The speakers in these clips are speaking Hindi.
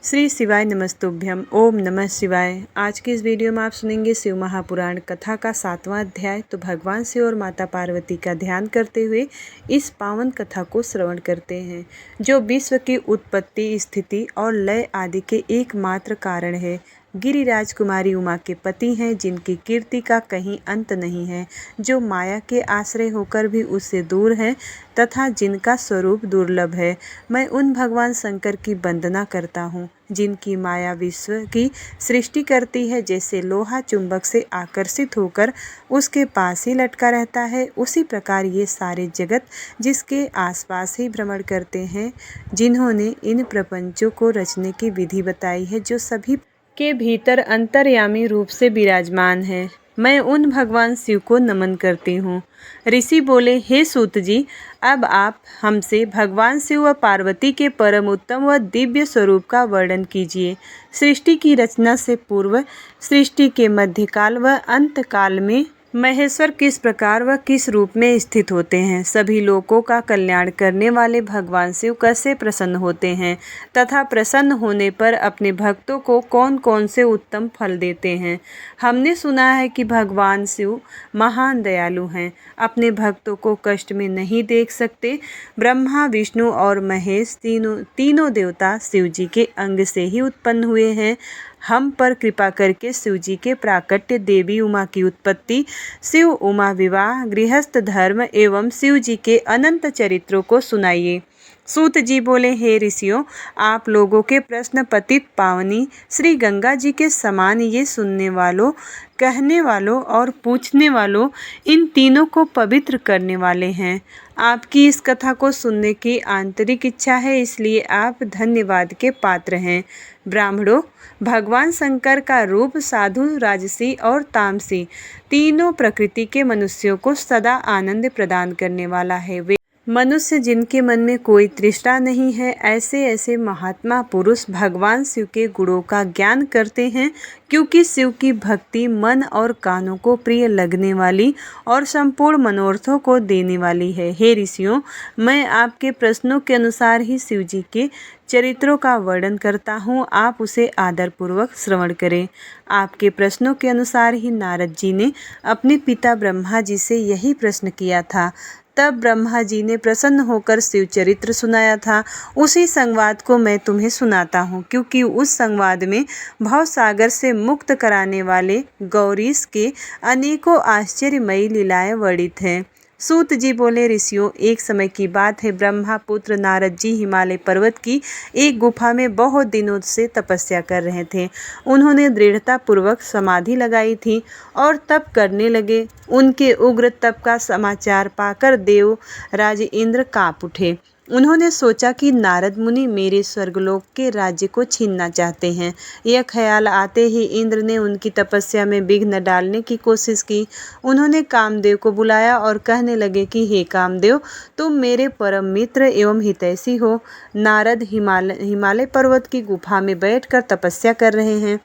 श्री शिवाय नमस्तुभ्यम। ओम नमः शिवाय। आज की इस वीडियो में आप सुनेंगे शिव महापुराण कथा का 7वां अध्याय। तो भगवान शिव और माता पार्वती का ध्यान करते हुए इस पावन कथा को श्रवण करते हैं, जो विश्व की उत्पत्ति, स्थिति और लय आदि के एकमात्र कारण है। गिरिराज कुमारी उमा के पति हैं, जिनकी कीर्ति का कहीं अंत नहीं है, जो माया के आश्रय होकर भी उससे दूर हैं तथा जिनका स्वरूप दुर्लभ है। मैं उन भगवान शंकर की वंदना करता हूँ, जिनकी माया विश्व की सृष्टि करती है। जैसे लोहा चुंबक से आकर्षित होकर उसके पास ही लटका रहता है, उसी प्रकार ये सारे जगत जिसके आसपास ही भ्रमण करते हैं, जिन्होंने इन प्रपंचों को रचने की विधि बताई है, जो सभी के भीतर अंतर्यामी रूप से विराजमान है। मैं उन भगवान शिव को नमन करती हूँ। ऋषि बोले, हे सूत जी, अब आप हमसे भगवान शिव व पार्वती के परम उत्तम व दिव्य स्वरूप का वर्णन कीजिए। सृष्टि की रचना से पूर्व, सृष्टि के मध्यकाल व अंत काल में महेश्वर किस प्रकार व किस रूप में स्थित होते हैं। सभी लोगों का कल्याण करने वाले भगवान शिव कैसे प्रसन्न होते हैं तथा प्रसन्न होने पर अपने भक्तों को कौन कौन से उत्तम फल देते हैं। हमने सुना है कि भगवान शिव महान दयालु हैं, अपने भक्तों को कष्ट में नहीं देख सकते। ब्रह्मा, विष्णु और महेश तीनों देवता शिव जी के अंग से ही उत्पन्न हुए हैं। हम पर कृपा करके शिव जी के प्राकट्य देवी उमा की उत्पत्ति, शिव उमा विवाह, गृहस्थ धर्म एवं शिव जी के अनंत चरित्रों को सुनाइए। सूत जी बोले, हे ऋषियों, आप लोगों के प्रश्न पतित पावनी श्री गंगा जी के समान ये सुनने वालों, कहने वालों और पूछने वालों, इन तीनों को पवित्र करने वाले हैं। आपकी इस कथा को सुनने की आंतरिक इच्छा है, इसलिए आप धन्यवाद के पात्र हैं। ब्राह्मणों, भगवान शंकर का रूप साधु, राजसी और तामसी तीनों प्रकृति के मनुष्यों को सदा आनंद प्रदान करने वाला है। वे मनुष्य जिनके मन में कोई तृष्णा नहीं है, ऐसे महात्मा पुरुष भगवान शिव के गुणों का ज्ञान करते हैं, क्योंकि शिव की भक्ति मन और कानों को प्रिय लगने वाली और संपूर्ण मनोरथों को देने वाली है। हे ऋषियों, मैं आपके प्रश्नों के अनुसार ही शिव जी के चरित्रों का वर्णन करता हूँ, आप उसे आदरपूर्वक श्रवण करें। आपके प्रश्नों के अनुसार ही नारद जी ने अपने पिता ब्रह्मा जी से यही प्रश्न किया था। तब ब्रह्मा जी ने प्रसन्न होकर शिव चरित्र सुनाया था। उसी संवाद को मैं तुम्हें सुनाता हूँ, क्योंकि उस संवाद में भव सागर से मुक्त कराने वाले गौरीश के अनेकों आश्चर्यमयी लीलाएं वर्णित हैं। सूत जी बोले, ऋषियों, एक समय की बात है, ब्रह्मा पुत्र नारद जी हिमालय पर्वत की एक गुफा में बहुत दिनों से तपस्या कर रहे थे। उन्होंने दृढ़ता पूर्वक समाधि लगाई थी और तप करने लगे। उनके उग्र तप का समाचार पाकर देव राज इंद्र कांप उठे। उन्होंने सोचा कि नारद मुनि मेरे स्वर्गलोक के राज्य को छीनना चाहते हैं। यह ख्याल आते ही इंद्र ने उनकी तपस्या में विघ्न डालने की कोशिश की। उन्होंने कामदेव को बुलाया और कहने लगे कि हे कामदेव, तुम मेरे परम मित्र एवं हितैषी हो। नारद हिमालय पर्वत की गुफा में बैठकर तपस्या कर रहे हैं।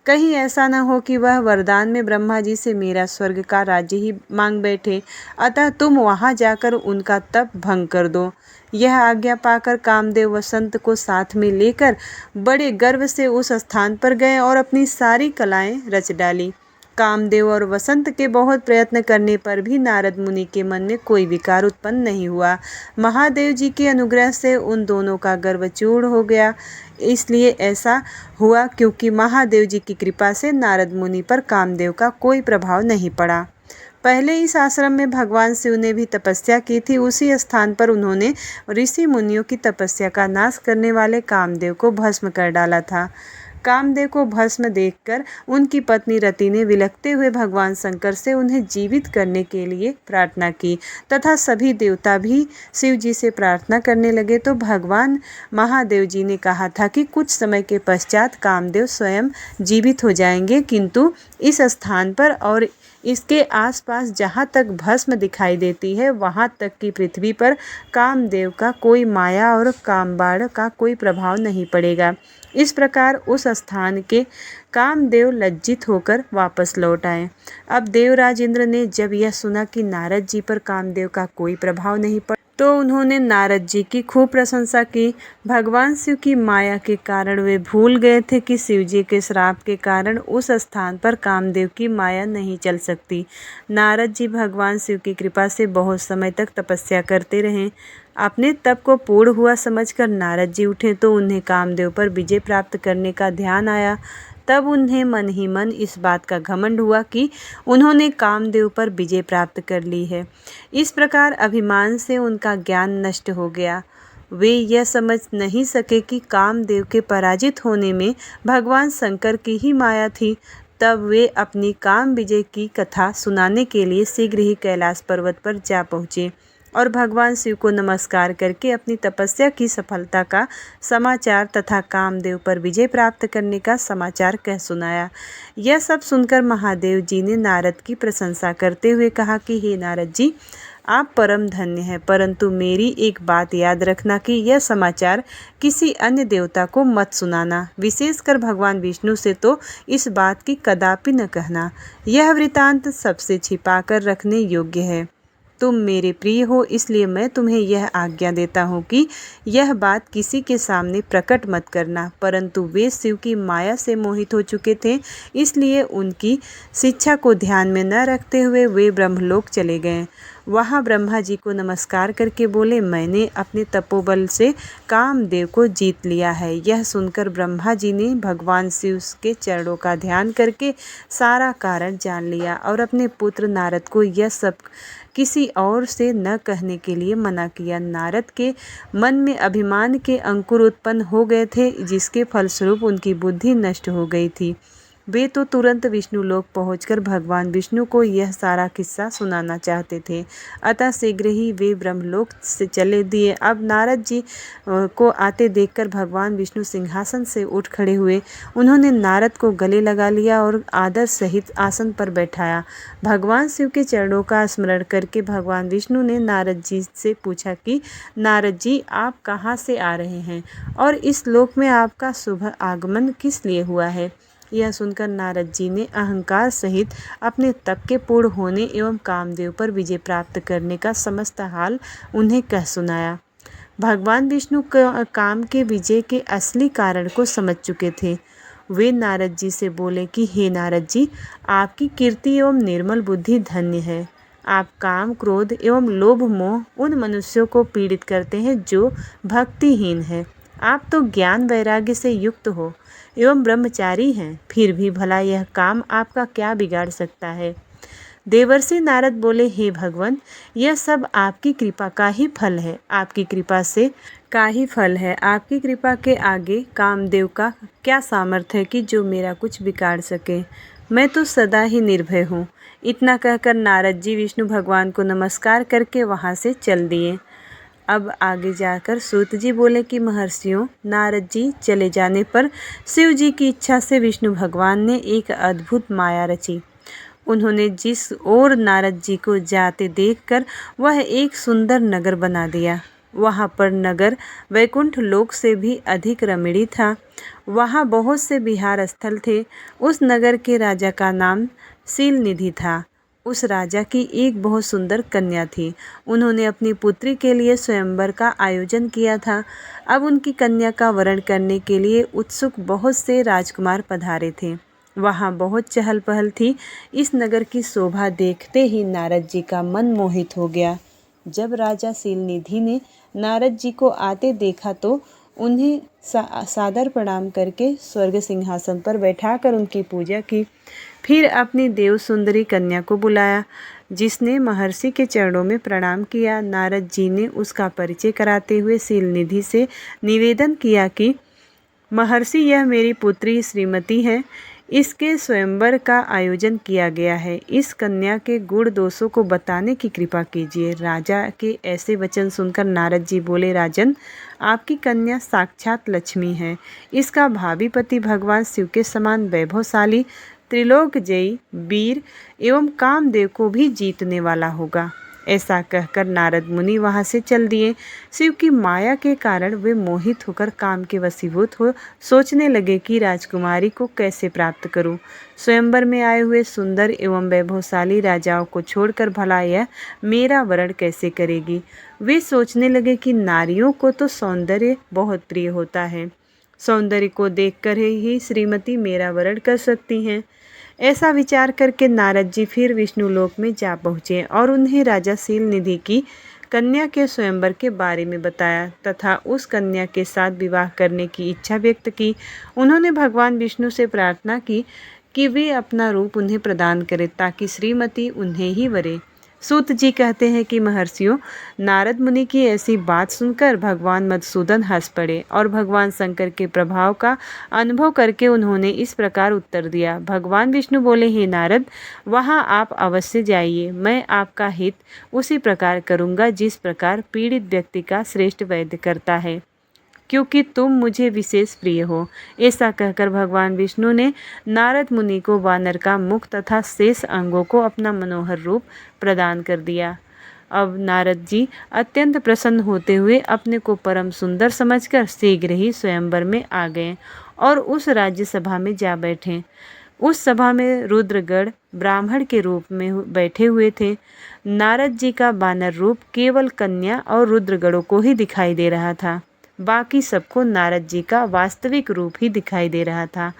कहीं ऐसा न हो कि वह वरदान में ब्रह्मा जी से मेरा स्वर्ग का राज्य ही मांग बैठे, अतः तुम वहां जाकर उनका तप भंग कर दो। यह आज्ञा पाकर कामदेव वसंत को साथ में लेकर बड़े गर्व से उस स्थान पर गए और अपनी सारी कलाएं रच डाली। कामदेव और वसंत के बहुत प्रयत्न करने पर भी नारद मुनि के मन में कोई विकार उत्पन्न नहीं हुआ। महादेव जी के अनुग्रह से उन दोनों का गर्व चूर्ण हो गया। इसलिए ऐसा हुआ क्योंकि महादेव जी की कृपा से नारद मुनि पर कामदेव का कोई प्रभाव नहीं पड़ा। पहले इस आश्रम में भगवान शिव ने भी तपस्या की थी। उसी स्थान पर उन्होंने ऋषि मुनियों की तपस्या का नाश करने वाले कामदेव को भस्म कर डाला था। कामदेव को भस्म देखकर उनकी पत्नी रति ने विलखते हुए भगवान शंकर से उन्हें जीवित करने के लिए प्रार्थना की तथा सभी देवता भी शिव जी से प्रार्थना करने लगे। तो भगवान महादेव जी ने कहा था कि कुछ समय के पश्चात कामदेव स्वयं जीवित हो जाएंगे, किंतु इस स्थान पर और इसके आसपास जहाँ तक भस्म दिखाई देती है, वहाँ तक की पृथ्वी पर कामदेव का कोई माया और कामबाण का कोई प्रभाव नहीं पड़ेगा। इस प्रकार उस स्थान के कामदेव लज्जित होकर वापस लौट आए। अब देवराज इंद्र ने जब यह सुना कि नारद जी पर कामदेव का कोई प्रभाव नहीं तो उन्होंने नारद जी की खूब प्रशंसा की। भगवान शिव की माया के कारण वे भूल गए थे कि शिव जी के श्राप के कारण उस स्थान पर कामदेव की माया नहीं चल सकती। नारद जी भगवान शिव की कृपा से बहुत समय तक तपस्या करते रहे। अपने तप को पूर्ण हुआ समझकर नारद जी उठे तो उन्हें कामदेव पर विजय प्राप्त करने का ध्यान आया। तब उन्हें मन ही मन इस बात का घमंड हुआ कि उन्होंने कामदेव पर विजय प्राप्त कर ली है। इस प्रकार अभिमान से उनका ज्ञान नष्ट हो गया। वे यह समझ नहीं सके कि कामदेव के पराजित होने में भगवान शंकर की ही माया थी। तब वे अपनी काम विजय की कथा सुनाने के लिए शीघ्र ही कैलाश पर्वत पर जा पहुँचे और भगवान शिव को नमस्कार करके अपनी तपस्या की सफलता का समाचार तथा कामदेव पर विजय प्राप्त करने का समाचार कह सुनाया। यह सब सुनकर महादेव जी ने नारद की प्रशंसा करते हुए कहा कि हे नारद जी, आप परम धन्य हैं, परंतु मेरी एक बात याद रखना कि यह समाचार किसी अन्य देवता को मत सुनाना, विशेषकर भगवान विष्णु से तो इस बात की कदापि न कहना। यह वृतांत सबसे छिपाकर रखने योग्य है। तुम मेरे प्रिय हो, इसलिए मैं तुम्हें यह आज्ञा देता हूँ कि यह बात किसी के सामने प्रकट मत करना। परंतु वे शिव की माया से मोहित हो चुके थे, इसलिए उनकी शिक्षा को ध्यान में न रखते हुए वे ब्रह्मलोक चले गए। वहाँ ब्रह्मा जी को नमस्कार करके बोले, मैंने अपने तपोबल से कामदेव को जीत लिया है। यह सुनकर ब्रह्मा जी ने भगवान शिव के चरणों का ध्यान करके सारा कारण जान लिया और अपने पुत्र नारद को यह सब किसी और से न कहने के लिए मना किया। नारद के मन में अभिमान के अंकुर उत्पन्न हो गए थे, जिसके फलस्वरूप उनकी बुद्धि नष्ट हो गई थी। वे तो तुरंत विष्णु लोक पहुंचकर भगवान विष्णु को यह सारा किस्सा सुनाना चाहते थे। अतः शीघ्र ही वे ब्रह्मलोक से चले दिए। अब नारद जी को आते देखकर भगवान विष्णु सिंहासन से उठ खड़े हुए। उन्होंने नारद को गले लगा लिया और आदर सहित आसन पर बैठाया। भगवान शिव के चरणों का स्मरण करके भगवान विष्णु ने नारद जी से पूछा कि नारद जी, आप कहाँ से आ रहे हैं और इस लोक में आपका शुभ आगमन किस लिए हुआ है। यह सुनकर नारद जी ने अहंकार सहित अपने तप के पूर्ण होने एवं कामदेव पर विजय प्राप्त करने का समस्त हाल उन्हें कह सुनाया। भगवान विष्णु काम के विजय के असली कारण को समझ चुके थे। वे नारद जी से बोले कि हे नारद जी, आपकी कीर्ति एवं निर्मल बुद्धि धन्य है। आप काम, क्रोध एवं लोभ मोह उन मनुष्यों को पीड़ित करते हैं जो भक्तिहीन है। आप तो ज्ञान वैराग्य से युक्त हो एवं ब्रह्मचारी हैं, फिर भी भला यह काम आपका क्या बिगाड़ सकता है। देवर्षि नारद बोले, हे भगवान, यह सब आपकी कृपा का ही फल है। आपकी कृपा से का ही फल है। आपकी कृपा के आगे कामदेव का क्या सामर्थ्य है कि जो मेरा कुछ बिगाड़ सके। मैं तो सदा ही निर्भय हूँ। इतना कहकर नारद जी विष्णु भगवान को नमस्कार करके वहाँ से चल दिए। अब आगे जाकर सूत जी बोले कि महर्षियों, नारद जी चले जाने पर शिव जी की इच्छा से विष्णु भगवान ने एक अद्भुत माया रची। उन्होंने जिस ओर नारद जी को जाते देखकर वह एक सुंदर नगर बना दिया। वहाँ पर नगर वैकुंठ लोक से भी अधिक रमणीय था। वहाँ बहुत से विहार स्थल थे। उस नगर के राजा का नाम शीलनिधि था। उस राजा की एक बहुत सुंदर कन्या थी। उन्होंने अपनी पुत्री के लिए स्वयंवर का आयोजन किया था। अब उनकी कन्या का वरण करने के लिए उत्सुक बहुत से राजकुमार पधारे थे। वहाँ बहुत चहल पहल थी। इस नगर की शोभा देखते ही नारद जी का मन मोहित हो गया। जब राजा शीलनिधि ने नारद जी को आते देखा तो उन्हें सादर प्रणाम करके स्वर्ग सिंहासन पर बैठाकर उनकी पूजा की। फिर अपनी देव सुंदरी कन्या को बुलाया, जिसने महर्षि के चरणों में प्रणाम किया। नारद जी ने उसका परिचय कराते हुए शीलनिधि से निवेदन किया कि महर्षि, यह मेरी पुत्री श्रीमती है। इसके स्वयंवर का आयोजन किया गया है। इस कन्या के गुण दोषों को बताने की कृपा कीजिए। राजा के ऐसे वचन सुनकर नारद जी बोले, राजन, आपकी कन्या साक्षात लक्ष्मी है। इसका भावी पति भगवान शिव के समान वैभवशाली, त्रिलोक जयी, वीर एवं कामदेव को भी जीतने वाला होगा। ऐसा कहकर नारद मुनि वहाँ से चल दिए। शिव की माया के कारण वे मोहित होकर काम के वशीभूत हो सोचने लगे कि राजकुमारी को कैसे प्राप्त करूं। स्वयंवर में आए हुए सुंदर एवं वैभवशाली राजाओं को छोड़कर भला यह मेरा वरण कैसे करेगी। वे सोचने लगे कि नारियों को तो सौंदर्य बहुत प्रिय होता है, सौंदर्य को देखकर ही श्रीमती मेरा वरण कर सकती हैं। ऐसा विचार करके नारद जी फिर विष्णुलोक में जा पहुँचे और उन्हें राजा शीलनिधि की कन्या के स्वयंवर के बारे में बताया तथा उस कन्या के साथ विवाह करने की इच्छा व्यक्त की। उन्होंने भगवान विष्णु से प्रार्थना की कि वे अपना रूप उन्हें प्रदान करें ताकि श्रीमती उन्हें ही वरे। सूत जी कहते हैं कि महर्षियों, नारद मुनि की ऐसी बात सुनकर भगवान मधुसूदन हंस पड़े और भगवान शंकर के प्रभाव का अनुभव करके उन्होंने इस प्रकार उत्तर दिया। भगवान विष्णु बोले, हे नारद, वहाँ आप अवश्य जाइए। मैं आपका हित उसी प्रकार करूँगा जिस प्रकार पीड़ित व्यक्ति का श्रेष्ठ वैद्य करता है, क्योंकि तुम मुझे विशेष प्रिय हो। ऐसा कहकर भगवान विष्णु ने नारद मुनि को वानर का मुख तथा शेष अंगों को अपना मनोहर रूप प्रदान कर दिया। अब नारद जी अत्यंत प्रसन्न होते हुए अपने को परम सुंदर समझकर शीघ्र ही स्वयंवर में आ गए और उस राज्यसभा में जा बैठे। उस सभा में रुद्रगण ब्राह्मण के रूप में बैठे हुए थे। नारद जी का वानर रूप केवल कन्या और रुद्रगणों को ही दिखाई दे रहा था, बाकी सबको नारद जी का वास्तविक रूप ही दिखाई दे रहा था।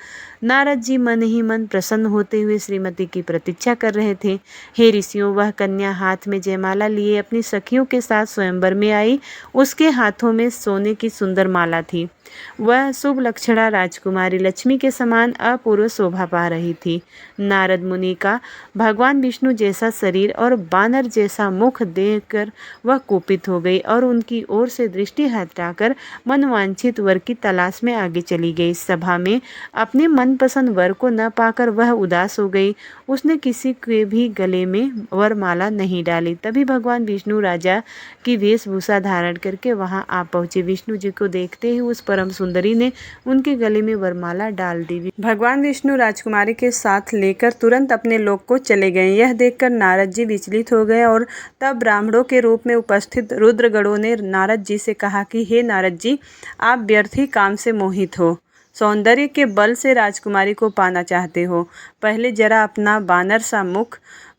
नारद जी मन ही मन प्रसन्न होते हुए श्रीमती की प्रतीक्षा कर रहे थे। हे ऋषियों, वह कन्या हाथ में जयमाला लिए अपनी सखियों के साथ स्वयंवर में आई। उसके हाथों में सोने की सुंदर माला थी। वह शुभ लक्षणा राजकुमारी लक्ष्मी के समान अपूर्व शोभा पा रही थी। नारद मुनि का भगवान विष्णु जैसा शरीर और बानर जैसा मुख देखकर वह कुपित हो गई और उनकी ओर से दृष्टि हटाकर मनवांछित वर की तलाश में आगे चली गई। सभा में अपने मनपसंद वर को न पाकर वह उदास हो गई। उसने किसी के भी गले में वरमाला नहीं डाली। तभी भगवान विष्णु राजा की वेशभूषा धारण करके वहां आ पहुंचे। विष्णु जी को देखते ही उस परम सुंदरी ने उनके गले में वरमाला डाल दी। भगवान विष्णु राजकुमारी के साथ लेकर तुरंत अपने लोक को चले गए। यह देखकर नारद जी विचलित हो गए और तब ब्राह्मणों के रूप में उपस्थित रुद्रगणों ने नारद जी से कहा कि हे नारद जी, आप व्यर्थ ही काम से मोहित हो, सौंदर्य के बल से राजकुमारी को पाना चाहते हो। पहले जरा अपना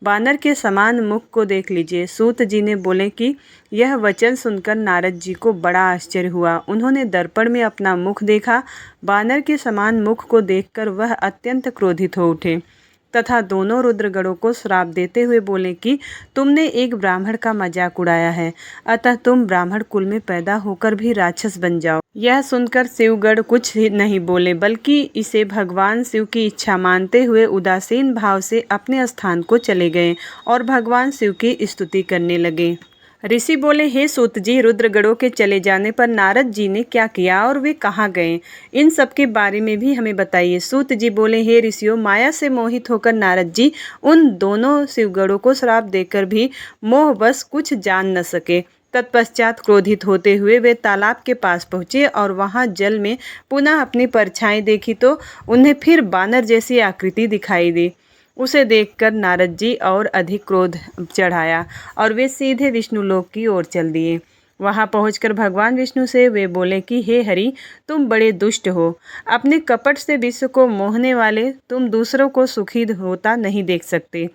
बानर के समान मुख को देख लीजिए। सूत जी ने बोले कि यह वचन सुनकर नारद जी को बड़ा आश्चर्य हुआ। उन्होंने दर्पण में अपना मुख देखा। बानर के समान मुख को देखकर वह अत्यंत क्रोधित हो उठे तथा दोनों रुद्रगणों को श्राप देते हुए बोले कि तुमने एक ब्राह्मण का मजाक उड़ाया है, अतः तुम ब्राह्मण कुल में पैदा होकर भी राक्षस बन जाओ। यह सुनकर शिवगण कुछ नहीं बोले, बल्कि इसे भगवान शिव की इच्छा मानते हुए उदासीन भाव से अपने स्थान को चले गए और भगवान शिव की स्तुति करने लगे। ऋषि बोले, हे सूत जी, रुद्रगणों के चले जाने पर नारद जी ने क्या किया और वे कहाँ गए, इन सब के बारे में भी हमें बताइए। सूत जी बोले, हे ऋषियों, माया से मोहित होकर नारद जी उन दोनों शिवगणों को श्राप देकर भी मोहवश कुछ जान न सके। तत्पश्चात क्रोधित होते हुए वे तालाब के पास पहुँचे और वहाँ जल में पुनः अपनी परछाई देखी तो उन्हें फिर बानर जैसी आकृति दिखाई दी। उसे देखकर नारद जी और अधिक क्रोध चढ़ाया और वे सीधे विष्णुलोक की ओर चल दिए। वहां पहुंचकर भगवान विष्णु से वे बोले कि हे हरि, तुम बड़े दुष्ट हो। अपने कपट से विश्व को मोहने वाले तुम दूसरों को सुखी होता नहीं देख सकते।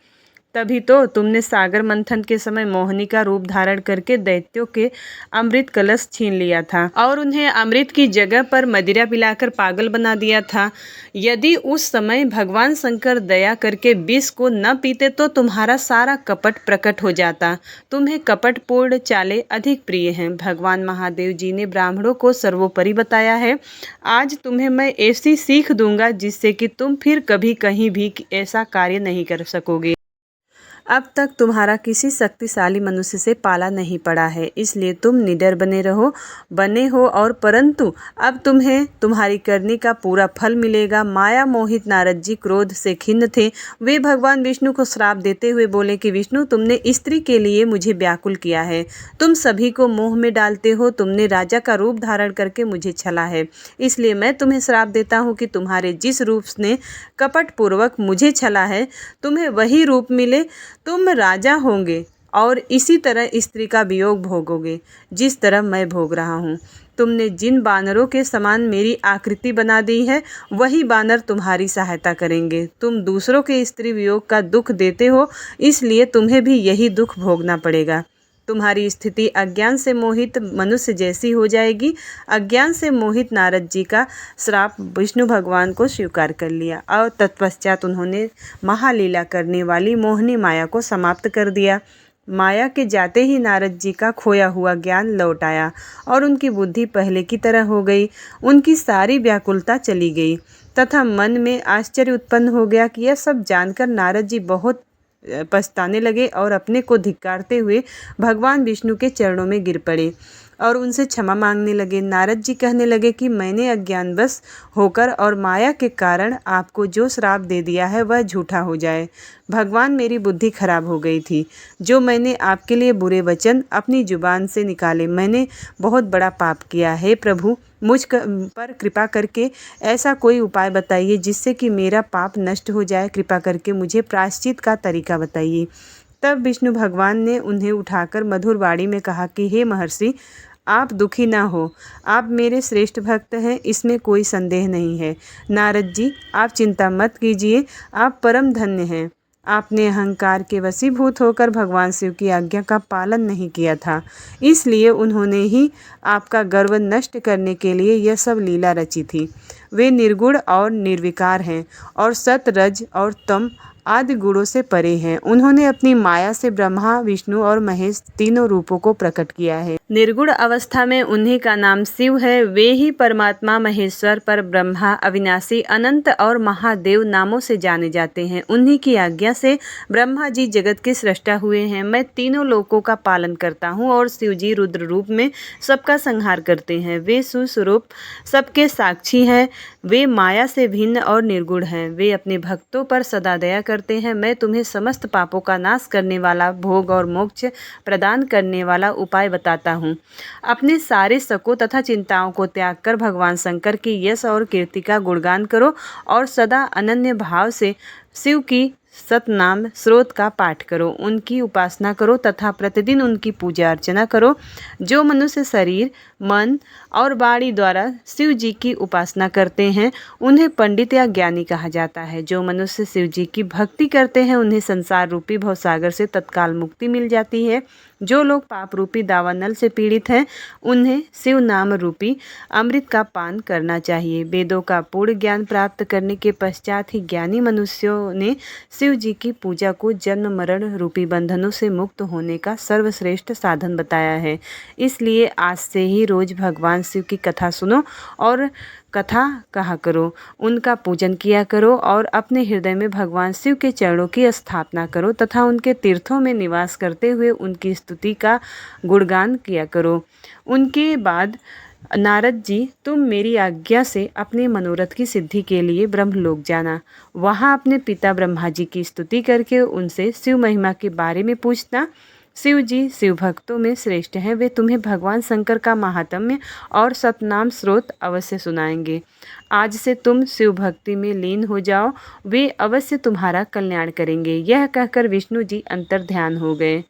तभी तो तुमने सागर मंथन के समय मोहिनी का रूप धारण करके दैत्यों के अमृत कलश छीन लिया था और उन्हें अमृत की जगह पर मदिरा पिलाकर पागल बना दिया था। यदि उस समय भगवान शंकर दया करके विष को न पीते तो तुम्हारा सारा कपट प्रकट हो जाता। तुम्हें कपटपूर्ण चालें अधिक प्रिय हैं। भगवान महादेव जी ने ब्राह्मणों को सर्वोपरि बताया है। आज तुम्हें मैं ऐसी सीख दूंगा जिससे कि तुम फिर कभी कहीं भी ऐसा कार्य नहीं कर सकोगे। अब तक तुम्हारा किसी शक्तिशाली मनुष्य से पाला नहीं पड़ा है, इसलिए तुम निडर बने हो और परंतु अब तुम्हें तुम्हारी करनी का पूरा फल मिलेगा। माया मोहित नारद जी क्रोध से खिन्न थे। वे भगवान विष्णु को श्राप देते हुए बोले कि विष्णु, तुमने स्त्री के लिए मुझे व्याकुल किया है, तुम सभी को मोह में डालते हो, तुमने राजा का रूप धारण करके मुझे छला है, इसलिए मैं तुम्हें श्राप देता हूँ कि तुम्हारे जिस रूप ने कपट पूर्वक मुझे छला है, तुम्हें वही रूप मिले। तुम राजा होंगे और इसी तरह स्त्री का वियोग भोगोगे जिस तरह मैं भोग रहा हूँ। तुमने जिन बानरों के समान मेरी आकृति बना दी है वही बानर तुम्हारी सहायता करेंगे। तुम दूसरों के स्त्री वियोग का दुख देते हो, इसलिए तुम्हें भी यही दुख भोगना पड़ेगा। तुम्हारी स्थिति अज्ञान से मोहित मनुष्य जैसी हो जाएगी। अज्ञान से मोहित नारद जी का श्राप विष्णु भगवान को स्वीकार कर लिया और तत्पश्चात उन्होंने महालीला करने वाली मोहिनी माया को समाप्त कर दिया। माया के जाते ही नारद जी का खोया हुआ ज्ञान लौट आया और उनकी बुद्धि पहले की तरह हो गई। उनकी सारी व्याकुलता चली गई तथा मन में आश्चर्य उत्पन्न हो गया कि यह सब जानकर नारद जी बहुत पछताने लगे और अपने को धिक्कारते हुए भगवान विष्णु के चरणों में गिर पड़े और उनसे क्षमा मांगने लगे। नारद जी कहने लगे कि मैंने अज्ञानवश होकर और माया के कारण आपको जो श्राप दे दिया है वह झूठा हो जाए। भगवान, मेरी बुद्धि खराब हो गई थी। जो मैंने आपके लिए बुरे वचन अपनी जुबान से निकाले, मैंने बहुत बड़ा पाप किया है। प्रभु, मुझ पर कृपा करके ऐसा कोई उपाय बताइए जिससे कि मेरा पाप नष्ट हो जाए। कृपा करके मुझे प्रायश्चित का तरीका बताइए। तब विष्णु भगवान ने उन्हें उठाकर मधुर वाणी में कहा कि हे महर्षि, आप दुखी ना हो। आप मेरे श्रेष्ठ भक्त हैं, इसमें कोई संदेह नहीं है। नारद जी, आप चिंता मत कीजिए, आप परम धन्य हैं। आपने अहंकार के वशीभूत होकर भगवान शिव की आज्ञा का पालन नहीं किया था, इसलिए उन्होंने ही आपका गर्व नष्ट करने के लिए यह सब लीला रची थी। वे निर्गुण और निर्विकार हैं और सत, रज और तम आदि गुणों से परे हैं। उन्होंने अपनी माया से ब्रह्मा, विष्णु और महेश तीनों रूपों को प्रकट किया है। निर्गुण अवस्था में उन्हीं का नाम शिव है। वे ही परमात्मा, महेश्वर, पर ब्रह्मा, अविनाशी, अनंत और महादेव नामों से जाने जाते हैं। उन्हीं की आज्ञा से ब्रह्मा जी जगत के सृष्टा हुए हैं। मैं तीनों लोकों का पालन करता हूँ और शिव जी रुद्र रूप में सबका संहार करते हैं। वे सुस्वरूप सबके साक्षी हैं। वे माया से भिन्न और निर्गुण हैं। वे अपने भक्तों पर सदा दया करते हैं। मैं तुम्हें समस्त पापों का नाश करने वाला, भोग और मोक्ष प्रदान करने वाला उपाय बताता हूँ। अपने सारे शकों तथा चिंताओं को त्याग कर भगवान शंकर की यश और कीर्ति का गुणगान करो और सदा अनन्य भाव से शिव की सतनाम स्रोत का पाठ करो, उनकी उपासना करो तथा प्रतिदिन उनकी पूजा अर्चना करो। जो मनुष्य शरीर, मन और वाणी द्वारा शिव जी की उपासना करते हैं उन्हें पंडित या ज्ञानी कहा जाता है। जो मनुष्य शिव जी की भक्ति करते हैं उन्हें संसार रूपी भवसागर से तत्काल मुक्ति मिल जाती है। जो लोग पाप रूपी दावानल से पीड़ित हैं उन्हें शिव नाम रूपी अमृत का पान करना चाहिए। वेदों का पूर्ण ज्ञान प्राप्त करने के पश्चात ही ज्ञानी मनुष्यों ने शिव जी की पूजा को जन्म मरण रूपी बंधनों से मुक्त होने का सर्वश्रेष्ठ साधन बताया है। इसलिए आज से ही रोज भगवान शिव की कथा सुनो और कथा कहा करो, उनका पूजन किया करो और अपने हृदय में भगवान शिव के चरणों की स्थापना करो तथा उनके तीर्थों में निवास करते हुए उनकी स्तुति का गुणगान किया करो। उनके बाद नारद जी, तुम मेरी आज्ञा से अपने मनोरथ की सिद्धि के लिए ब्रह्मलोक जाना। वहाँ अपने पिता ब्रह्मा जी की स्तुति करके उनसे शिव महिमा के बारे में पूछना। शिव जी शिव भक्तों में श्रेष्ठ हैं। वे तुम्हें भगवान शंकर का महात्म्य और सतनाम स्रोत अवश्य सुनाएंगे। आज से तुम शिव भक्ति में लीन हो जाओ, वे अवश्य तुम्हारा कल्याण करेंगे। यह कहकर विष्णु जी अंतर्ध्यान हो गए।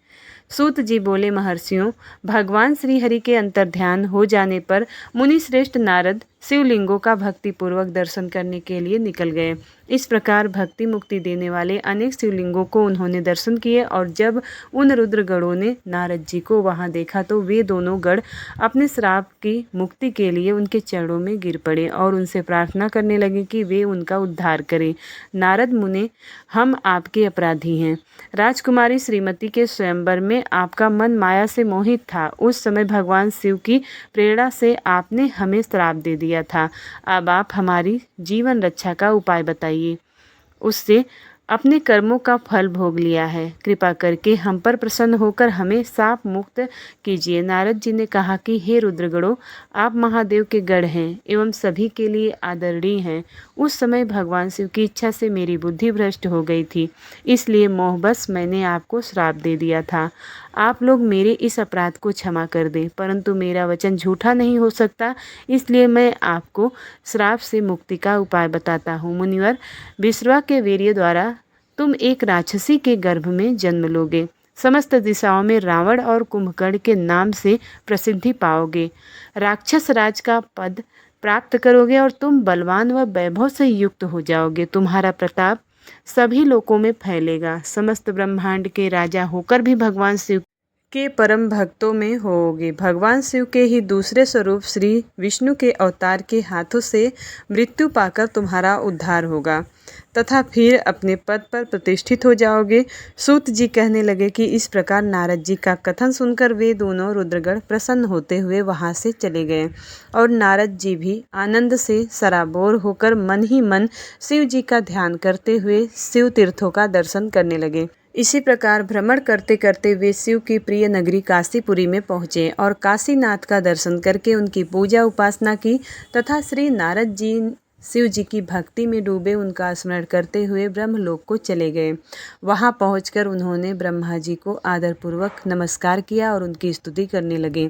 सूत जी बोले, महर्षियों, भगवान श्री हरि के अंतर्ध्यान हो जाने पर मुनि श्रेष्ठ नारद शिवलिंगों का भक्ति पूर्वक दर्शन करने के लिए निकल गए। इस प्रकार भक्ति मुक्ति देने वाले अनेक शिवलिंगों को उन्होंने दर्शन किए और जब उन रुद्रगणों ने नारद जी को वहां देखा तो वे दोनों गण अपने श्राप की मुक्ति के लिए उनके चरणों में गिर पड़े और उनसे प्रार्थना करने लगे कि वे उनका उद्धार करें। नारद मुने, हम आपके अपराधी हैं। राजकुमारी श्रीमती के स्वयंवर में आपका मन माया से मोहित था। उस समय भगवान शिव की प्रेरणा से आपने हमें श्राप दे दिया था। अब आप हमारी जीवन रक्षा का उपाय बताइए। उससे अपने कर्मों का फल भोग लिया है। कृपा करके हम पर प्रसन्न होकर हमें शाप मुक्त कीजिए। नारद जी ने कहा कि हे रुद्रगणों, आप महादेव के गण हैं एवं सभी के लिए आदरणीय हैं। उस समय भगवान शिव की इच्छा से मेरी बुद्धि भ्रष्ट हो गई थी, इसलिए मोहबस मैंने आपको श्राप दे दिया था। आप लोग मेरे इस अपराध को क्षमा कर दें, परंतु मेरा वचन झूठा नहीं हो सकता, इसलिए मैं आपको श्राप से मुक्ति का उपाय बताता हूँ। मुनिवर, विश्रवा के वीर्य द्वारा तुम एक राक्षसी के गर्भ में जन्म लोगे। समस्त दिशाओं में रावण और कुंभकर्ण के नाम से प्रसिद्धि पाओगे। राक्षस राज का पद प्राप्त करोगे और तुम बलवान व वैभव से युक्त हो जाओगे। तुम्हारा प्रताप सभी लोकों में फैलेगा। समस्त ब्रह्मांड के राजा होकर भी भगवान शिव के परम भक्तों में होोगे। भगवान शिव के ही दूसरे स्वरूप श्री विष्णु के अवतार के हाथों से मृत्यु पाकर तुम्हारा उद्धार होगा तथा फिर अपने पद पर प्रतिष्ठित हो जाओगे। सूत जी कहने लगे कि इस प्रकार नारद जी का कथन सुनकर वे दोनों रुद्रगण प्रसन्न होते हुए वहां से चले गए और नारद जी भी आनंद से सराबोर होकर मन ही मन शिव जी का ध्यान करते हुए शिव तीर्थों का दर्शन करने लगे। इसी प्रकार भ्रमण करते करते वे शिव की प्रिय नगरी काशीपुरी में पहुँचे और काशीनाथ का दर्शन करके उनकी पूजा उपासना की तथा श्री नारद जी शिव जी की भक्ति में डूबे उनका स्मरण करते हुए ब्रह्मलोक को चले गए। वहां पहुंचकर उन्होंने ब्रह्मा जी को आदरपूर्वक नमस्कार किया और उनकी स्तुति करने लगे।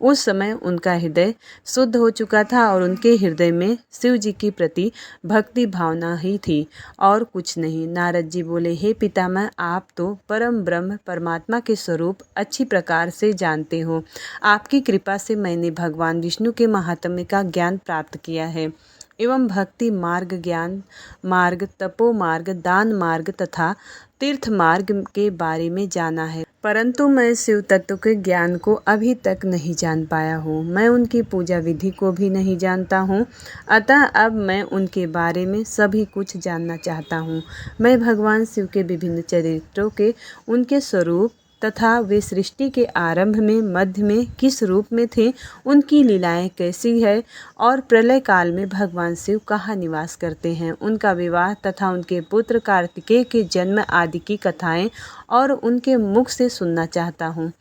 उस समय उनका हृदय शुद्ध हो चुका था और उनके हृदय में शिव जी की प्रति भक्ति भावना ही थी और कुछ नहीं। नारद जी बोले, हे पितामह, आप तो परम ब्रह्म परमात्मा के स्वरूप अच्छी प्रकार से जानते हो। आपकी कृपा से मैंने भगवान विष्णु के महात्म्य का ज्ञान प्राप्त किया है एवं भक्ति मार्ग, ज्ञान मार्ग, तपो मार्ग, दान मार्ग तथा तीर्थ मार्ग के बारे में जाना है, परंतु मैं शिव तत्व के ज्ञान को अभी तक नहीं जान पाया हूँ। मैं उनकी पूजा विधि को भी नहीं जानता हूँ, अतः अब मैं उनके बारे में सभी कुछ जानना चाहता हूँ। मैं भगवान शिव के विभिन्न चरित्रों के, उनके स्वरूप तथा वे सृष्टि के आरंभ में, मध्य में किस रूप में थे, उनकी लीलाएं कैसी है और प्रलय काल में भगवान शिव कहाँ निवास करते हैं, उनका विवाह तथा उनके पुत्र कार्तिकेय के जन्म आदि की कथाएं और उनके मुख से सुनना चाहता हूँ।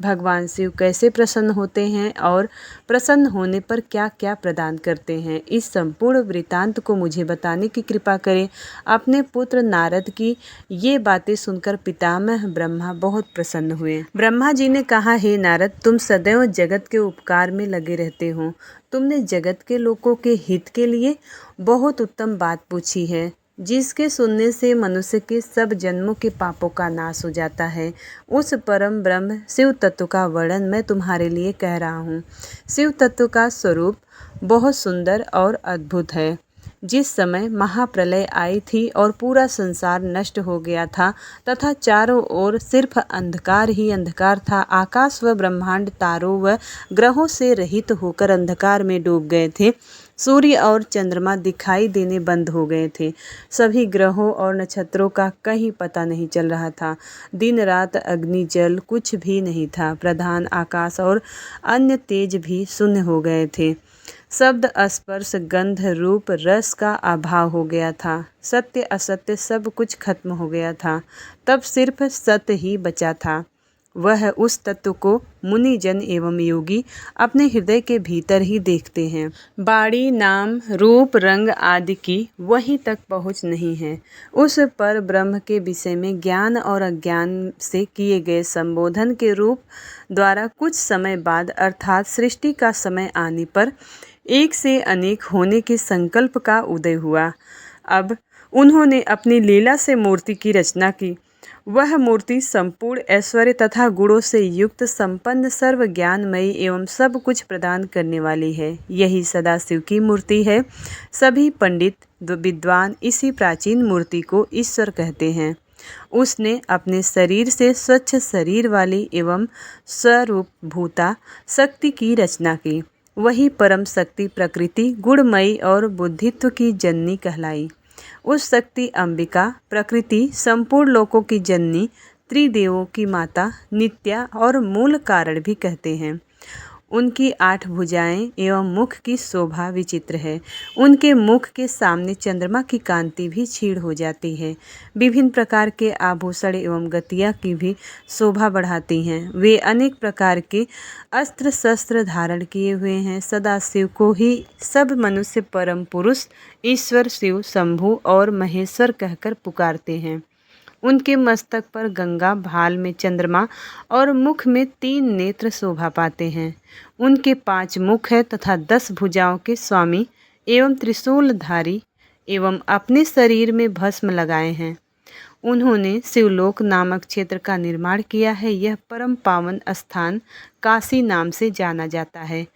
भगवान शिव कैसे प्रसन्न होते हैं और प्रसन्न होने पर क्या क्या प्रदान करते हैं, इस संपूर्ण वृतांत को मुझे बताने की कृपा करें। अपने पुत्र नारद की ये बातें सुनकर पितामह ब्रह्मा बहुत प्रसन्न हुए। ब्रह्मा जी ने कहा, हे नारद, तुम सदैव जगत के उपकार में लगे रहते हो। तुमने जगत के लोगों के हित के लिए बहुत उत्तम बात पूछी है, जिसके सुनने से मनुष्य के सब जन्मों के पापों का नाश हो जाता है। उस परम ब्रह्म शिव तत्व का वर्णन मैं तुम्हारे लिए कह रहा हूँ। शिव तत्व का स्वरूप बहुत सुंदर और अद्भुत है। जिस समय महाप्रलय आई थी और पूरा संसार नष्ट हो गया था तथा चारों ओर सिर्फ अंधकार ही अंधकार था, आकाश व ब्रह्मांड तारों व ग्रहों से रहित होकर अंधकार में डूब गए थे। सूर्य और चंद्रमा दिखाई देने बंद हो गए थे। सभी ग्रहों और नक्षत्रों का कहीं पता नहीं चल रहा था। दिन रात, अग्नि, जल कुछ भी नहीं था। प्रधान आकाश और अन्य तेज भी शून्य हो गए थे। शब्द, स्पर्श, गंध, रूप, रस का अभाव हो गया था। सत्य असत्य सब कुछ खत्म हो गया था। तब सिर्फ सत्य ही बचा था। वह उस तत्व को मुनि जन एवं योगी अपने हृदय के भीतर ही देखते हैं। बाणी, नाम, रूप, रंग आदि की वहीं तक पहुँच नहीं है। उस पर ब्रह्म के विषय में ज्ञान और अज्ञान से किए गए संबोधन के रूप द्वारा कुछ समय बाद अर्थात सृष्टि का समय आने पर एक से अनेक होने के संकल्प का उदय हुआ। अब उन्होंने अपनी लीला से मूर्ति की रचना की। वह मूर्ति संपूर्ण ऐश्वर्य तथा गुणों से युक्त, संपन्न, सर्व ज्ञानमयी एवं सब कुछ प्रदान करने वाली है। यही सदाशिव की मूर्ति है। सभी पंडित विद्वान इसी प्राचीन मूर्ति को ईश्वर कहते हैं। उसने अपने शरीर से स्वच्छ शरीर वाली एवं स्वरूप भूता शक्ति की रचना की। वही परम शक्ति प्रकृति गुणमयी और बुद्धित्व की जननी कहलाई। उस शक्ति अंबिका प्रकृति संपूर्ण लोकों की जननी, त्रिदेवों की माता, नित्या और मूल कारण भी कहते हैं। उनकी 8 भुजाएं एवं मुख की शोभा विचित्र है। उनके मुख के सामने चंद्रमा की कांति भी क्षीण हो जाती है। विभिन्न प्रकार के आभूषण एवं गतियाँ की भी शोभा बढ़ाती हैं। वे अनेक प्रकार के अस्त्र शस्त्र धारण किए हुए हैं। सदाशिव को ही सब मनुष्य परम पुरुष ईश्वर शिव, शंभु और महेश्वर कहकर पुकारते हैं। उनके मस्तक पर गंगा, भाल में चंद्रमा और मुख में 3 नेत्र शोभा पाते हैं। उनके 5 मुख है तथा 10 भुजाओं के स्वामी एवं त्रिशूलधारी एवं अपने शरीर में भस्म लगाए हैं। उन्होंने शिवलोक नामक क्षेत्र का निर्माण किया है। यह परम पावन स्थान काशी नाम से जाना जाता है।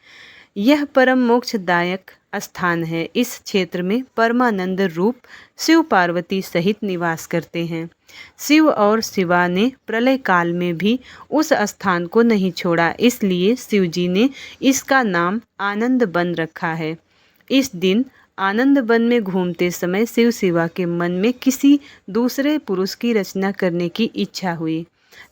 यह परम मोक्षदायक स्थान है। इस क्षेत्र में परमानंद रूप शिव पार्वती सहित निवास करते हैं। शिव और शिवा ने प्रलय काल में भी उस स्थान को नहीं छोड़ा, इसलिए शिव जी ने इसका नाम आनंद वन रखा है। इस दिन आनंद वन में घूमते समय शिव शिवा के मन में किसी दूसरे पुरुष की रचना करने की इच्छा हुई।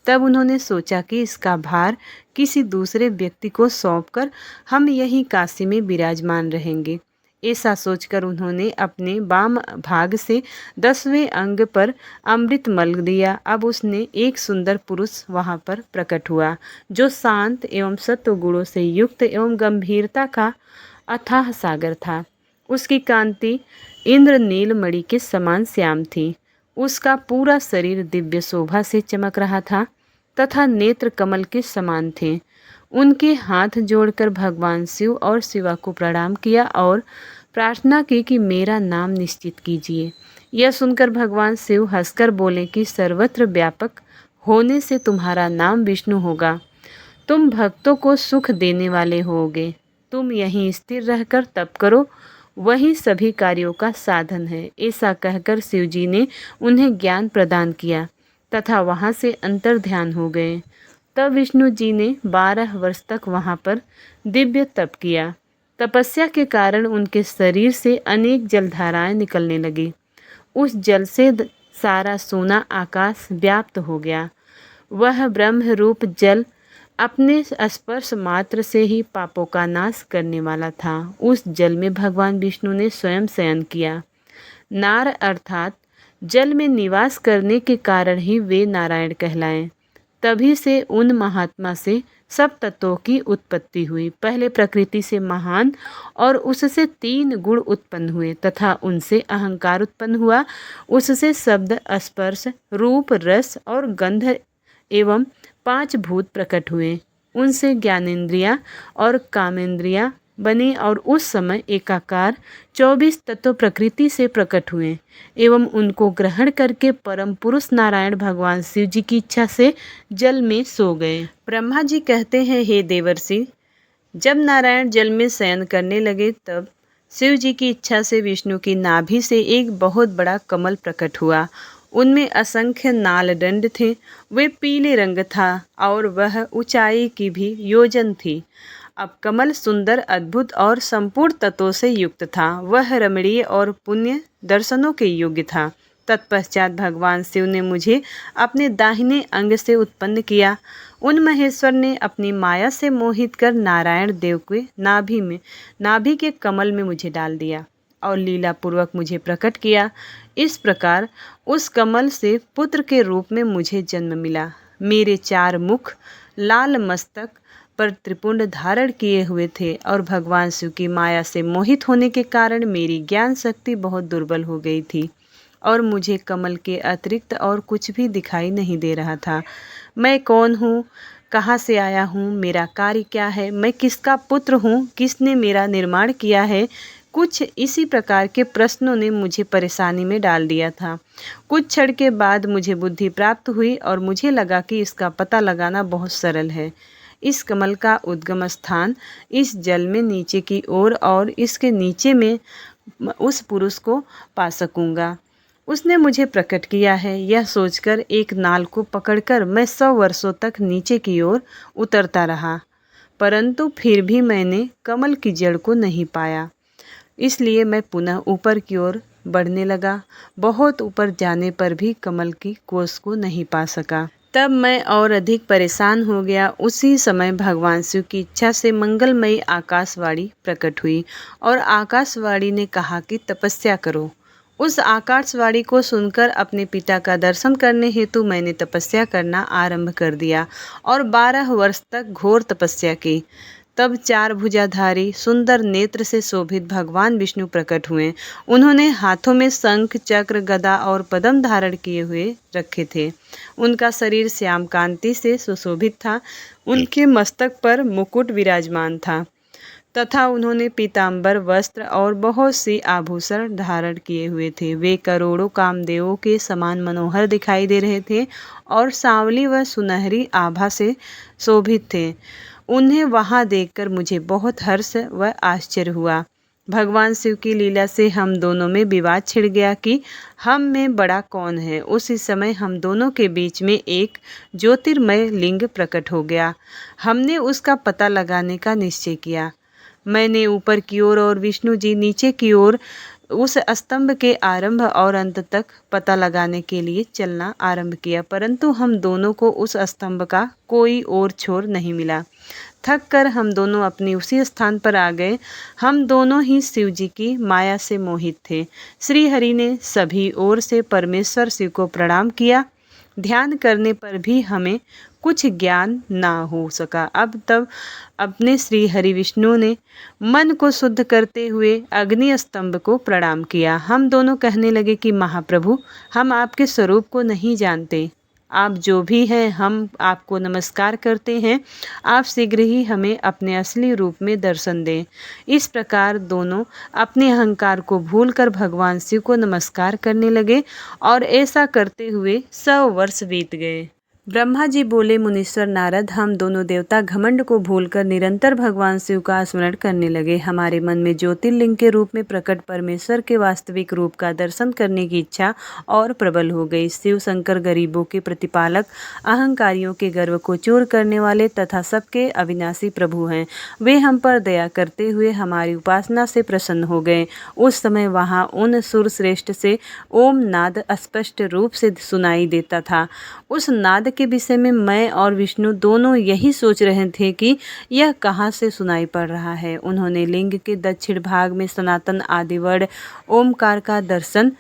तब उन्होंने सोचा कि इसका भार किसी दूसरे व्यक्ति को सौंपकर हम यहीं काशी में विराजमान रहेंगे। ऐसा सोचकर उन्होंने अपने वाम भाग से 10वें अंग पर अमृत मल दिया। अब उसने एक सुंदर पुरुष वहां पर प्रकट हुआ, जो शांत एवं सत्व गुणों से युक्त एवं गंभीरता का अथाह सागर था। उसकी कांति इंद्र नीलमणि के समान श्याम थी। उसका पूरा शरीर दिव्य शोभा से चमक रहा था तथा नेत्र कमल के समान थे। उनके हाथ जोड़कर भगवान शिव और शिवा को प्रणाम किया और प्रार्थना की कि मेरा नाम निश्चित कीजिए। यह सुनकर भगवान शिव हंसकर बोले कि सर्वत्र व्यापक होने से तुम्हारा नाम विष्णु होगा। तुम भक्तों को सुख देने वाले होगे। तुम यहीं स्थिर रहकर तप करो, वही सभी कार्यों का साधन है। ऐसा कहकर शिव जी ने उन्हें ज्ञान प्रदान किया तथा वहाँ से अंतर ध्यान हो गए। तब विष्णु जी ने 12 वर्ष तक वहाँ पर दिव्य तप किया। तपस्या के कारण उनके शरीर से अनेक जलधाराएं निकलने लगी। उस जल से सारा सोना आकाश व्याप्त हो गया। वह ब्रह्म रूप जल अपने स्पर्श मात्र से ही पापों का नाश करने वाला था। उस जल में भगवान विष्णु ने स्वयं शयन किया। नार अर्थात जल में निवास करने के कारण ही वे नारायण कहलाए। तभी से उन महात्मा से सब तत्वों की उत्पत्ति हुई। पहले प्रकृति से महान और उससे 3 गुण उत्पन्न हुए तथा उनसे अहंकार उत्पन्न हुआ। उससे शब्द, स्पर्श, रूप, रस और गंध एवं 5 भूत प्रकट हुए। उनसे ज्ञानेंद्रियां और कामेंद्रियां बने और उस समय एकाकार 24 तत्व प्रकृति से प्रकट हुए एवं उनको ग्रहण करके परम पुरुष नारायण भगवान शिव जी की इच्छा से जल में सो गए। ब्रह्मा जी कहते हैं, हे देवर्षि, जब नारायण जल में शयन करने लगे तब शिव जी की इच्छा से विष्णु की नाभि से एक बहुत बड़ा कमल प्रकट हुआ। उनमें असंख्य नालदंड थे। वे पीले रंग था और वह ऊंचाई की भी योजन थी। अब कमल सुंदर, अद्भुत और संपूर्ण तत्वों से युक्त था। वह रमणीय और पुण्य दर्शनों के योग्य था। तत्पश्चात भगवान शिव ने मुझे अपने दाहिने अंग से उत्पन्न किया। उन महेश्वर ने अपनी माया से मोहित कर नारायण देव के नाभि के कमल में मुझे डाल दिया और लीला पूर्वक मुझे प्रकट किया। इस प्रकार उस कमल से पुत्र के रूप में मुझे जन्म मिला। मेरे 4 मुख, लाल मस्तक पर त्रिपुंड धारण किए हुए थे और भगवान शिव की माया से मोहित होने के कारण मेरी ज्ञान शक्ति बहुत दुर्बल हो गई थी और मुझे कमल के अतिरिक्त और कुछ भी दिखाई नहीं दे रहा था। मैं कौन हूँ, कहाँ से आया हूँ, मेरा कार्य क्या है, मैं किसका पुत्र हूँ, किसने मेरा निर्माण किया है, कुछ इसी प्रकार के प्रश्नों ने मुझे परेशानी में डाल दिया था। कुछ क्षण के बाद मुझे बुद्धि प्राप्त हुई और मुझे लगा कि इसका पता लगाना बहुत सरल है। इस कमल का उद्गम स्थान इस जल में नीचे की ओर और इसके नीचे में उस पुरुष को पा सकूंगा। उसने मुझे प्रकट किया है। यह सोचकर एक नाल को पकड़कर मैं 100 वर्षों तक नीचे की ओर उतरता रहा, परंतु फिर भी मैंने कमल की जड़ को नहीं पाया। इसलिए मैं पुनः ऊपर की ओर बढ़ने लगा। बहुत ऊपर जाने पर भी कमल की कोष को नहीं पा सका। तब मैं और अधिक परेशान हो गया। उसी समय भगवान शिव की इच्छा से मंगलमयी आकाशवाणी प्रकट हुई और आकाशवाणी ने कहा कि तपस्या करो। उस आकाशवाणी को सुनकर अपने पिता का दर्शन करने हेतु मैंने तपस्या करना आरंभ कर दिया और 12 वर्ष तक घोर तपस्या की। तब 4 भुजाधारी सुंदर नेत्र से शोभित भगवान विष्णु प्रकट हुए। उन्होंने हाथों में शंख, चक्र, गदा और पद्म धारण किए हुए रखे थे। उनका शरीर श्याम कांति से सुशोभित था। उनके मस्तक पर मुकुट विराजमान था। तथा उन्होंने पीताम्बर वस्त्र और बहुत सी आभूषण धारण किए हुए थे। वे करोड़ों कामदेवों के समान मनोहर दिखाई दे रहे थे और सांवली व सुनहरी आभा से शोभित थे। उन्हें वहां देखकर मुझे बहुत हर्ष व आश्चर्य हुआ। भगवान शिव की लीला से हम दोनों में विवाद छिड़ गया कि हम में बड़ा कौन है। उसी समय हम दोनों के बीच में एक ज्योतिर्मय लिंग प्रकट हो गया। हमने उसका पता लगाने का निश्चय किया। मैंने ऊपर की ओर और विष्णु जी नीचे की ओर उस स्तंभ के आरंभ और अंत तक पता लगाने के लिए चलना आरंभ किया, परंतु हम दोनों को उस स्तंभ का कोई और छोर नहीं मिला। थक कर हम दोनों अपनी उसी स्थान पर आ गए। हम दोनों ही शिव जी की माया से मोहित थे। श्री हरि ने सभी ओर से परमेश्वर शिव को प्रणाम किया। ध्यान करने पर भी हमें कुछ ज्ञान ना हो सका। अब तब अपने श्री हरि विष्णु ने मन को शुद्ध करते हुए अग्नि स्तंभ को प्रणाम किया। हम दोनों कहने लगे कि महाप्रभु, हम आपके स्वरूप को नहीं जानते। आप जो भी हैं, हम आपको नमस्कार करते हैं। आप शीघ्र ही हमें अपने असली रूप में दर्शन दें। इस प्रकार दोनों अपने अहंकार को भूलकर भगवान शिव को नमस्कार करने लगे और ऐसा करते हुए 100 वर्ष बीत गए। ब्रह्मा जी बोले, मुनीश्वर नारद, हम दोनों देवता घमंड को भूलकर निरंतर भगवान शिव का स्मरण करने लगे। हमारे मन में ज्योतिर्लिंग के रूप में प्रकट परमेश्वर के वास्तविक रूप का दर्शन करने की इच्छा और प्रबल हो गई। शिव शंकर गरीबों के प्रतिपालक, अहंकारियों के गर्व को चूर करने वाले तथा सबके अविनाशी प्रभु हैं। वे हम पर दया करते हुए हमारी उपासना से प्रसन्न हो गए। उस समय वहाँ उन सुरश्रेष्ठ से ओम नाद स्पष्ट रूप से सुनाई देता था। उस नाद के विषय में मैं और विष्णु दोनों यही सोच रहे थे कि यह कहाँ से सुनाई पड़ रहा है। उन्होंने लिंग के दक्षिण भाग में सनातन आदिवर्ण ओमकार का दर्शन,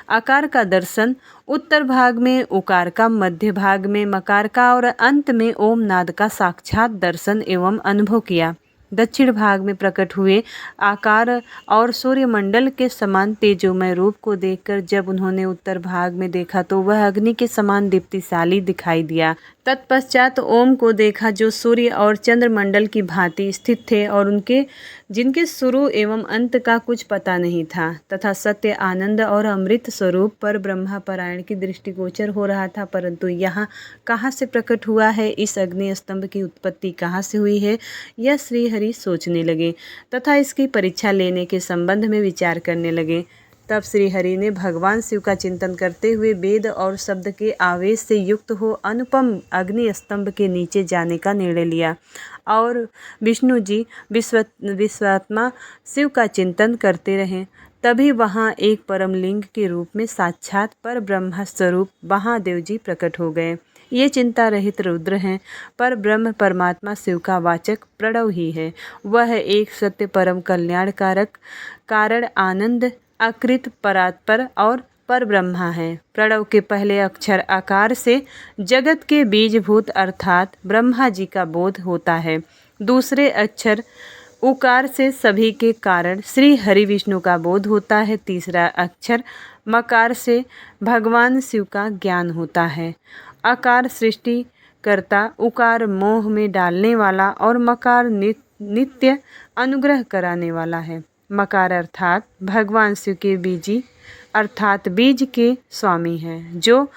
आकार का दर्शन, उत्तर भाग में उकार का, मध्य भाग में मकार का और अंत में ओम नाद का साक्षात दर्शन एवं अनुभव किया। दक्षिण भाग में प्रकट हुए आकार और सूर्यमंडल के समान तेजोमय रूप को देखकर जब उन्होंने उत्तर भाग में देखा तो वह अग्नि के समान दीप्तिशाली दिखाई दिया। तत्पश्चात ओम को देखा जो सूर्य और चंद्रमंडल की भांति स्थित थे और जिनके शुरू एवं अंत का कुछ पता नहीं था, तथा सत्य, आनंद और अमृत स्वरूप पर ब्रह्मा पारायण की दृष्टिगोचर हो रहा था। परंतु यहाँ कहाँ से प्रकट हुआ है, इस अग्नि स्तंभ की उत्पत्ति कहाँ से हुई है, यह श्री हरि सोचने लगे तथा इसकी परीक्षा लेने के संबंध में विचार करने लगे। तब श्री हरि ने भगवान शिव का चिंतन करते हुए वेद और शब्द के आवेश से युक्त हो अनुपम अग्नि स्तंभ के नीचे जाने का निर्णय लिया और विष्णु जी विश्वात्मा शिव का चिंतन करते रहे। तभी वहाँ एक परम लिंग के रूप में साक्षात पर ब्रह्म स्वरूप महादेव जी प्रकट हो गए। ये चिंता रहित रुद्र हैं, पर ब्रह्म परमात्मा शिव का वाचक प्रणव ही है। वह एक सत्य परम कल्याणकारक कारण आनंद अकृत परात्पर और पर ब्रह्मा है। प्रणव के पहले अक्षर आकार से जगत के बीजभूत अर्थात ब्रह्मा जी का बोध होता है। दूसरे अक्षर उकार से सभी के कारण श्री हरि विष्णु का बोध होता है। तीसरा अक्षर मकार से भगवान शिव का ज्ञान होता है। आकार सृष्टि करता, उकार मोह में डालने वाला और मकार नित्य अनुग्रह कराने वाला है। मकार अर्थात भगवान शिव के बीजी अर्थात बीज के स्वामी हैं। जो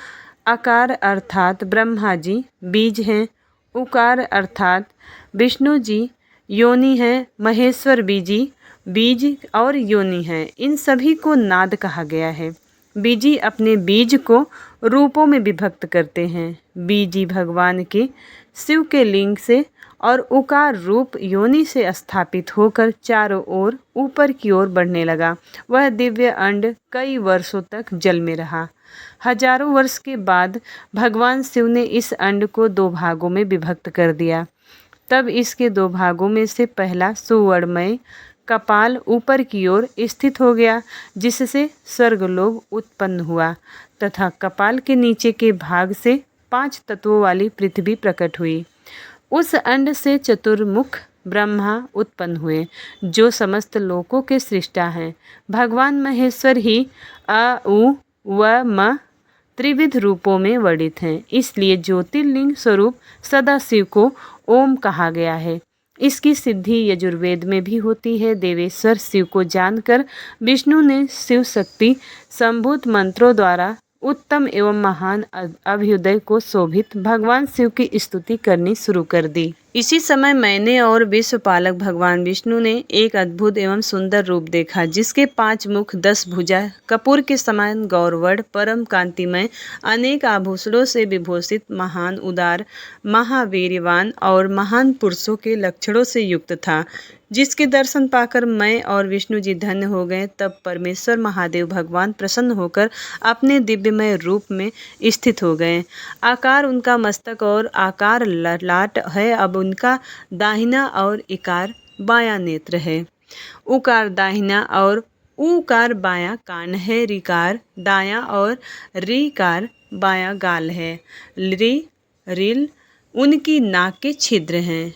आकार अर्थात ब्रह्मा जी बीज हैं। उकार अर्थात विष्णु जी योनि हैं। महेश्वर बीजी बीज और योनि हैं। इन सभी को नाद कहा गया है। बीजी अपने बीज को रूपों में विभक्त करते हैं। बीजी भगवान के शिव के लिंग से और उकार रूप योनि से स्थापित होकर चारों ओर ऊपर की ओर बढ़ने लगा। वह दिव्य अंड कई वर्षों तक जल में रहा। हजारों वर्ष के बाद भगवान शिव ने इस अंड को 2 भागों में विभक्त कर दिया। तब इसके 2 भागों में से पहला सुवर्णमय कपाल ऊपर की ओर स्थित हो गया, जिससे स्वर्गलोक उत्पन्न हुआ, तथा कपाल के नीचे के भाग से 5 तत्वों वाली पृथ्वी प्रकट हुई। उस अंड से चतुर्मुख ब्रह्मा उत्पन्न हुए, जो समस्त लोकों के सृष्टा हैं। भगवान महेश्वर ही अ, उ, व, म त्रिविध रूपों में वर्णित हैं। इसलिए ज्योतिर्लिंग स्वरूप सदाशिव को ओम कहा गया है। इसकी सिद्धि यजुर्वेद में भी होती है। देवेश्वर शिव को जानकर विष्णु ने शिव शक्ति संभूत मंत्रों द्वारा उत्तम एवं महान अभ्युदय को शोभित भगवान शिव की स्तुति करनी शुरू कर दी। इसी समय मैंने और विश्वपालक भगवान विष्णु ने एक अद्भुत एवं सुंदर रूप देखा, जिसके 5 मुख 10 भुजा कपूर के समान गौरवर्ण परम कांतिमय अनेक आभूषणों से विभूषित महान उदार महावीर्यवान और महान पुरुषों के लक्षणों से युक्त था, जिसके दर्शन पाकर मैं और विष्णु जी धन्य हो गए। तब परमेश्वर महादेव भगवान प्रसन्न होकर अपने दिव्यमय रूप में स्थित हो गए। आकार उनका मस्तक और आकार ललाट है। अब उनका दाहिना और इकार बायां नेत्र है। उकार दाहिना और ऊकार बायां कान है। रिकार दायां और रीकार बायां गाल है। रिल उनकी नाक के छिद्र हैं।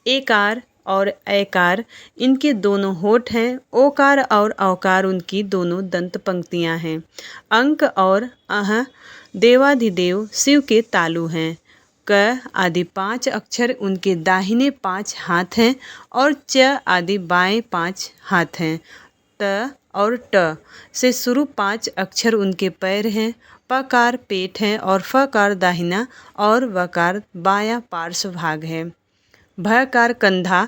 एकार और ऐकार इनके दोनों होठ हैं। ओकार और औकार उनकी दोनों दंत पंक्तियां हैं। अंक और अह देवाधिदेव शिव के तालु हैं। क आदि 5 अक्षर उनके दाहिने 5 हाथ हैं और च आदि बाएं 5 हाथ हैं। त और ट से शुरू 5 अक्षर उनके पैर हैं। पकार पेट है और फकार दाहिना और वकार बायां पार्श्व भाग है। भकार कंधा,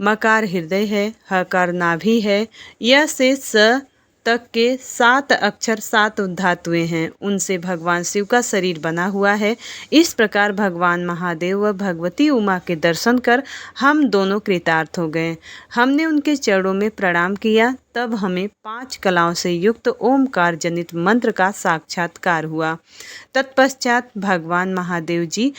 मकार हृदय है, हकार नाभि है। यह से स तक के 7 अक्षर 7 धातुएं हैं। उनसे भगवान शिव का शरीर बना हुआ है। इस प्रकार भगवान महादेव व भगवती उमा के दर्शन कर हम दोनों कृतार्थ हो गए। हमने उनके चरणों में प्रणाम किया। तब हमें 5 कलाओं से युक्त ओमकार जनित मंत्र का साक्षात्कार हुआ। तत्पश्चात भगवान महादेव जी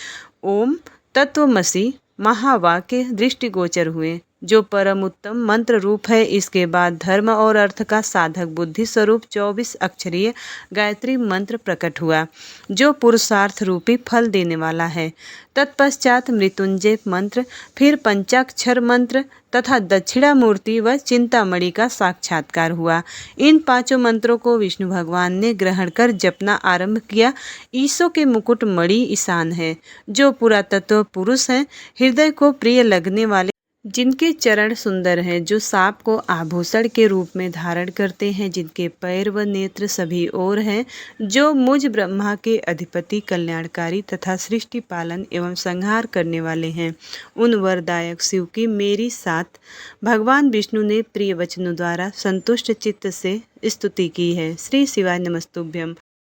ओम तत्वमसि महावाक्य दृष्टिगोचर हुए, जो परम उत्तम मंत्र रूप है। इसके बाद धर्म और अर्थ का साधक बुद्धि स्वरूप 24 अक्षरीय गायत्री मंत्र प्रकट हुआ, जो पुरुषार्थ रूपी फल देने वाला है। तत्पश्चात मृत्युंजय मंत्र, फिर पंचाक्षर मंत्र तथा दक्षिणामूर्ति व चिंतामणि का साक्षात्कार हुआ। इन 5 मंत्रों को विष्णु भगवान ने ग्रहण कर जपना आरंभ किया। ईसो के मुकुट मणि ईशान है, जो पुरातत्व पुरुष हैं, हृदय को प्रिय लगने वाले, जिनके चरण सुंदर हैं, जो सांप को आभूषण के रूप में धारण करते हैं, जिनके पैर व नेत्र सभी ओर हैं, जो मुझ ब्रह्मा के अधिपति कल्याणकारी तथा सृष्टि पालन एवं संहार करने वाले हैं। उन वरदायक शिव की मेरी साथ भगवान विष्णु ने प्रिय वचनों द्वारा संतुष्ट चित्त से स्तुति की है। श्री शिवाय नमस्तुभ्यम।